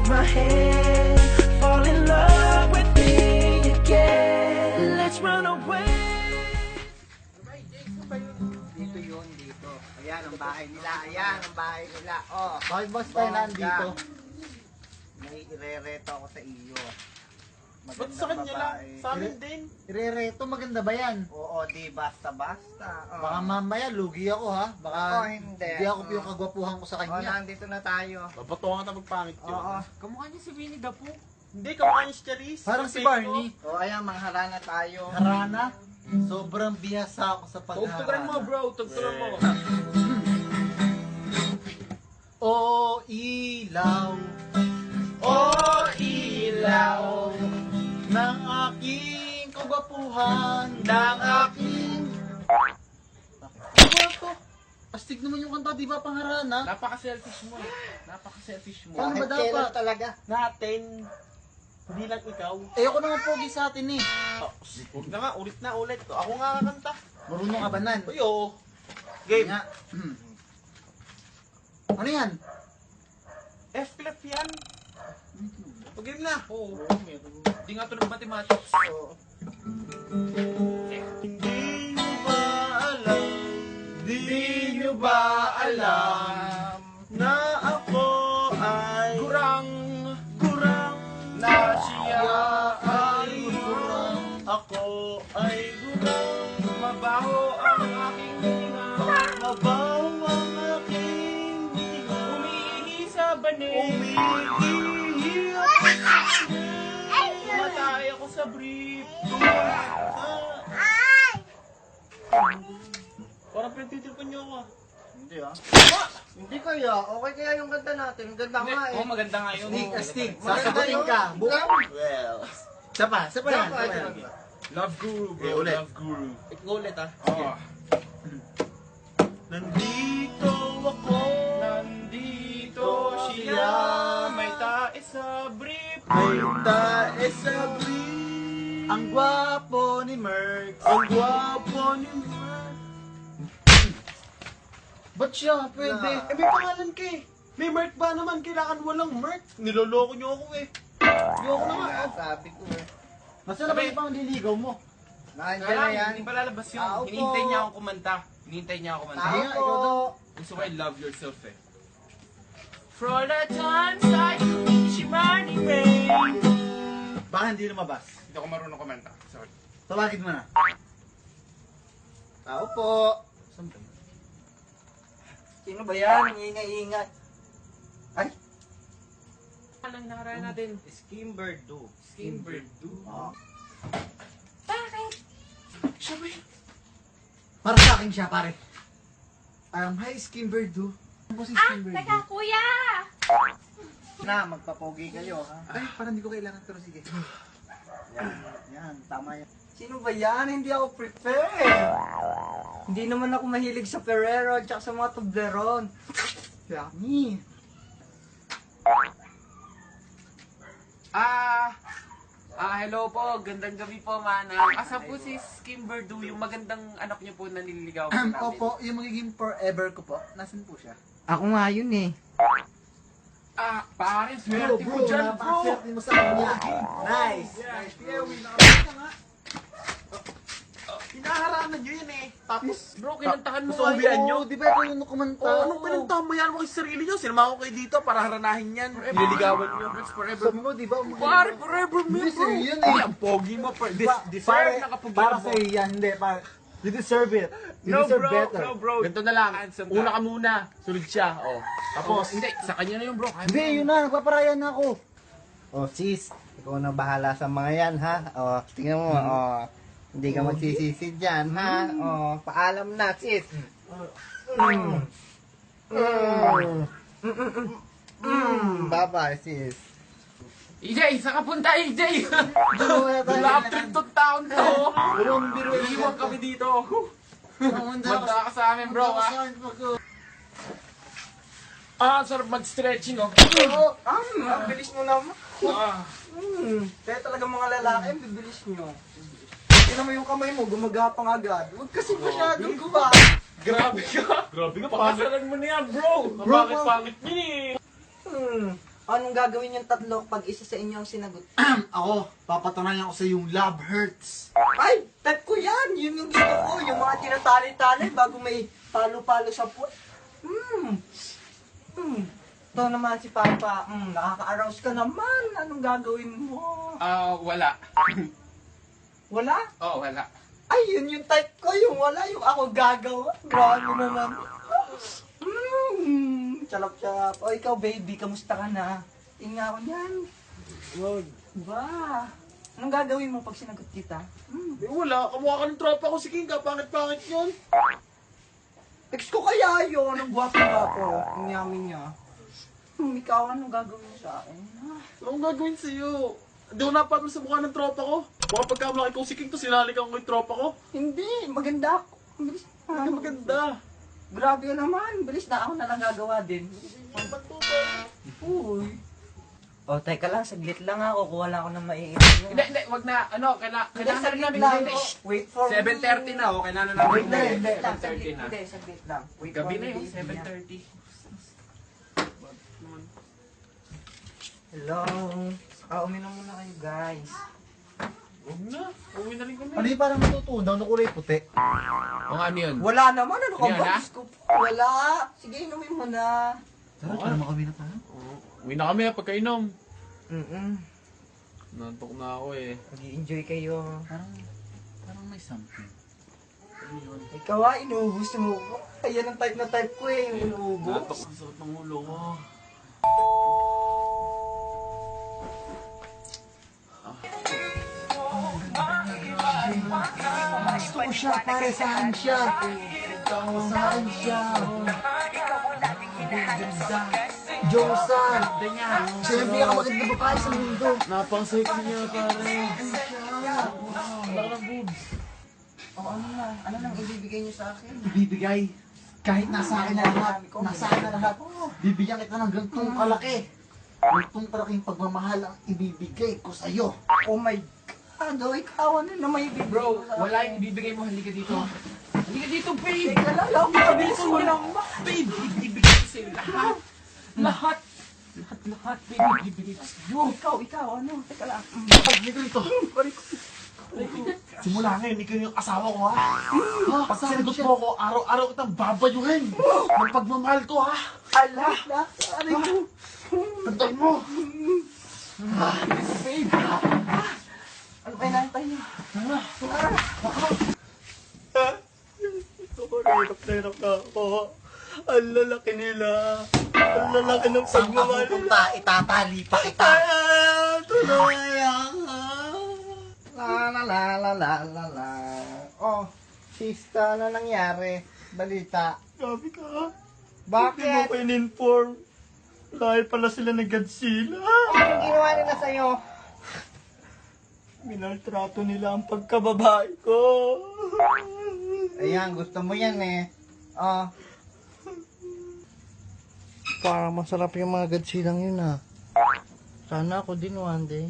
my hand, fall in love with me again. Let's run away. Dito yun, dito. Ayan ang bahay nila. Ayan ang bahay nila. Oh, Bakit ba tayo nandito? may irereto ako sa iyo. Ba't sa kanya lang? Sa amin din. Irereto, maganda ba yan? Oo, di basta-basta. Oh. Baka mamaya lugi ako ha. Baka Oo, hindi. ako yung kagwapuhan ko sa Oh, kanya. nandito na tayo. Papatungan na magpangit yun. Oo. Kamukha niya si Winnie the Pooh. Hindi, kamukha niya si Charisse. Parang si Perfecto. Barney. Oh, ayan, mangharana tayo. Harana. Sobrang bihasa ako sa Tugtugan mo pagharana. bro, tugtugan mo. O ilaw Oh, ilaw ng aking kagwapuhan, ng aking... Diba to? Astig naman yung kanta, di ba pangharana? Napaka-selfish mo eh. Napaka-selfish mo. Paano ba Kahit kailan dapat? talaga? Natin, hindi lang ikaw. Eh ako naman pogi sa atin eh. Oh, huwag na nga, ulit na ulit. Ako nga kakanta. Marunong ka ba nan? Uy, oh. Game. Nga. Ano yan? F-clap yan. Game na. Oo, hindi nga ito ng mathematics. Hindi nyo ba alam? Di nyo ba alam? Na ako ay kurang na siya ay kurang. Ako ay kurang. Mabaho ang aking hininga. Mabaho ang aking hininga. Umiihi sa banig. Umiihi matay ako sa brief. Parang pinagtitripan niyo ako ah. Hindi ah. Hindi kaya. Okay kaya yung ganda natin. Ganda nga eh. Oo, maganda nga yun. Astig. Maganda Sasagutin yun. ka. Well, Isa pa yan. Saka, Isa pa yan. Love Guru bro, Okay, ulit. Love Guru. Ikaw ulit ah. Oo. Nandito ako, nandito siya, may tae sa brief. May tae sa brief. Ang gwapo ni Merx. Ang gwapo ni Mark. Ba't siya? Pwede. Eh, may pangalan ka eh. May Mark ba naman? Kailangan walang Mark. Niloloko niyo ako eh. Niloloko na nga. Kaya sabi ko eh. Nasaan na ba yung pangliligaw mo? Nandiyan Kaya na lang, yan. hindi pa lalabas yun. Tao po. Hinihintay niya akong kumanta. Hinihintay niya ako kumanta. Sige nga, ikaw daw. Gusto ko yung love yourself eh. For all the times I wish you running rain. Baka hindi lumabas. Hindi ako marunong kumanta. Sorry. Tawagin mo na. Tao po. Saan ba? Sino ba yan? Ingay-ingay. Ay, Anong nakaraan natin? Skimber do. Skimber do. Oh. Siya ba yun? Para sa akin siya, pare. Hi, Skimberdo. Ano po si Skimberdo? Teka, kuya! Na, magpapogi kayo ha. Ay, parang hindi ko kailangan, pero sige. Yan, tama yan. Sino ba yan? Hindi ako prepare. Hindi naman ako mahilig sa Ferrero at sa mga Toblerone. Yummy. Hello po. Gandang gabi po, manang. Asa po si Skimberdo, yung magandang anak niyo po na nililigaw po natin? Opo, yung magiging forever ko po. Nasaan po siya? Ako nga yun eh. Pare, swerte mo dyan, bro. napakaswerte mo sa kanya. Nice. Yeah, we nakapita nga. Hinaharana nyo yun eh. Tapos, bro, kinantahan mo Gusto nga uwian yun. nyo? Di ba ikaw yung kumanta? Oo, anong pinantahan mo yan? Huwag yung sarili nyo. Sinama ko kayo dito para haranahin yan. Nililigawan nyo. It's forever. Sabi mo, di ba? Pare, forever mo Hindi, yun, bro. sa'yo yun eh. Ay, ang pogi mo. Deserve na kapag para sa yan, hindi. You deserve it. You No deserve bro, better. no bro. Ganito na lang. Una ka muna. Sunod siya. Oh. Tapos, hindi. Sa kanya na yung bro. Hindi, yun na. Nagpaparayan na ako. Oh sis, ikaw na bahala sa mga yan ha. Oh, tingnan mo. Oh, hindi ka magsisisi dyan ha. Oh, paalam na sis. Bye-bye sis. EJ, saan ka punta, EJ? Wala ka trip to town to. Iiwan kami dito. Manda ka sa amin, bro, ha? Sarap mag-stretching, oh. Ang bilis mo naman. Kaya talaga mga lalaki, ang bibilis nyo. Tingnan mo yung kamay mo, gumagapang agad. Huwag kasi masyadong guba. Grabe ka. Grabe ka, pakasalan mo na yan, bro. Bakit pangit niya eh. anong gagawin yung tatlo pag isa sa inyo ang sinagot? Ako, papatunayan ko sa yung love hurts. Ay, type ko yan. Yun yung gusto ko. Yung mga tinatali-tali bago may palo-palo sa puwet. Ito naman si Papa. Nakaka-arouse ka naman. Anong gagawin mo? Wala. Wala? Oh, wala. Ay, yun yung type ko. Yung wala, yung ako gagawa. Grabe naman. Charap-charap. O, ikaw, baby, kamusta ka na? Tingnan ako niyan. Wag. Ba? Anong gagawin mo pag sinagot kita? Wala, kamukha ka ng tropa ko si King ka. Pangit-pangit yun. Ex ko kaya yun. Ang gwapo-gwapo. Ang yummy niya. Ikaw, anong gagawin mo sa akin? Anong gagawin sa'yo? Hindi ko napatol sa mukha ng tropa ko. Baka pagkamalaki ko si King to, sinalikan ko yung tropa ko. Hindi, maganda ako. Bilis. Hindi maganda. Grabe ka naman. Bilis na ako na lang gagawa din. Uy. O, teka lang. Saglit lang ako. Kuha lang ako ng maiinom. Hindi, wag na. Kailangan na rin namin. Hindi. Wait for 7:30 na, kailangan na namin. Wait lang, Hindi, wait lang. 7:30 Saglit, na. hindi, saglit lang. Wait Gabi for na me, yung baby. 7:30. Hello. Uminom muna kayo, guys. Huwag na. Uwi na rin kami. Ano yung parang natutunaw na kulay puti? O ano yun? Wala naman. Ano ka Yan ba? na? Diyos ko po. Wala. Sige, inumin mo na. Tara, para makawin na tayo. Uwi na kami pagkainom. Nantok na ako eh. Mag-i-enjoy kayo. Parang may something. Ikaw inuubos mo. Ayan ang type na type ko eh. Yung inuubos. Nantok ang sakit ng ulo ko. Gusto ko siya, pare, saan siya? Saan siya? Ganda. Josan. Siya yung pinakamaganda babae sa mundo. Napang-sexy niya pare. Laki ng boobs. O ano na? Ano nang ibibigay niyo sa akin? Ibibigay. Kahit nasa akin na lahat. Nasa akin na lahat. Bibigyan kita ng gantong kalaki. Gantong kalaking pagmamahal ang ibibigay ko sa'yo. Oh my God. Ikaw ano na may ibibigay Bro, mo sa wala akin? yung ibibigay mo. Halika dito. Halika dito, babe. Teka lang, lang. Mabilis mo lang. Babe, ibibigay ko sa'yo lahat. Lahat. Lahat, babe. Ibibigay ko sa'yo. Ikaw, ano? Teka lang. Dito dito. Simula ngayon, ikaw yung asawa ko, ha? Pag sinagot mo ako, araw-araw kitang babayuhin. Ng pagmamahal ko, ha? Ala, aray ko. Tandaan mo. Babe. Ano kayo nantay niyo? Hirap na ako. Ang lalaki nila. Ang lalaki ng Saan ka pagmamahal. pupunta? Itatali pa kita. Tulungan La la la la la la la. Oh, sista, ano nangyari? Balita. Grabe ka. Bakit? Hindi mo ko in-inform. Dahil pala sila ng Godzilla. Anong ginawa nila sa'yo? Minaltrato nila ang pagkababae ko. Ayan, gusto mo yan eh. Oh. Parang masarap yung mga gadsilang yun ah. Sana ako din one day.